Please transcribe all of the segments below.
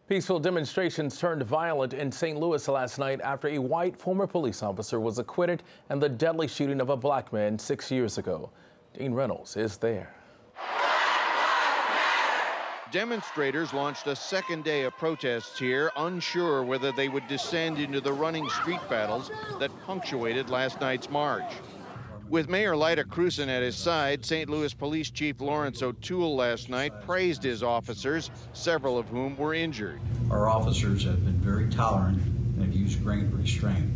Peaceful demonstrations turned violent in St. Louis last night after a white former police officer was acquitted in the deadly shooting of a black man 6 years ago. Dean Reynolds is there. Demonstrators launched a second day of protests here, unsure whether they would descend into the running street battles that punctuated last night's march. With Mayor Lyda Krewson at his side, St. Louis Police Chief Lawrence O'Toole last night praised his officers, several of whom were injured. Our officers have been very tolerant and have used great restraint.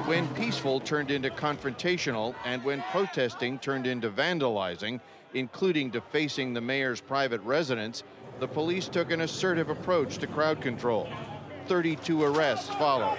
When peaceful turned into confrontational and when protesting turned into vandalizing, including defacing the mayor's private residence, the police took an assertive approach to crowd control. 32 arrests followed.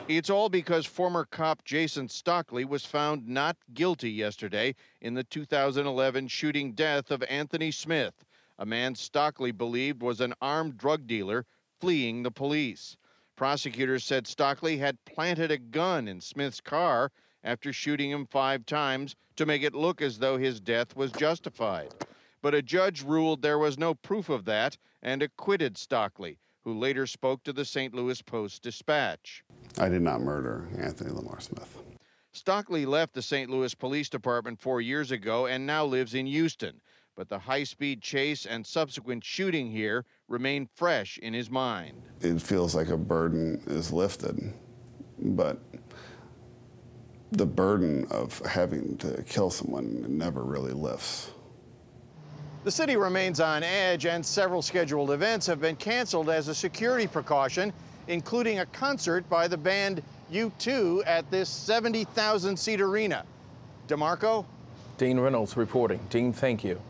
It's all because former cop Jason Stockley was found not guilty yesterday in the 2011 shooting death of Anthony Smith, a man Stockley believed was an armed drug dealer fleeing the police. Prosecutors said Stockley had planted a gun in Smith's car after shooting him 5 times to make it look as though his death was justified. But a judge ruled there was no proof of that and acquitted Stockley, who later spoke to the St. Louis Post-Dispatch. I did not murder Anthony Lamar Smith. Stockley left the St. Louis Police Department 4 years ago and now lives in Houston. But the high-speed chase and subsequent shooting here remain fresh in his mind. It feels like a burden is lifted, but the burden of having to kill someone never really lifts. The city remains on edge, and several scheduled events have been canceled as a security precaution, including a concert by the band U2 at this 70,000-seat arena. DeMarco? Dean Reynolds reporting. Dean, thank you.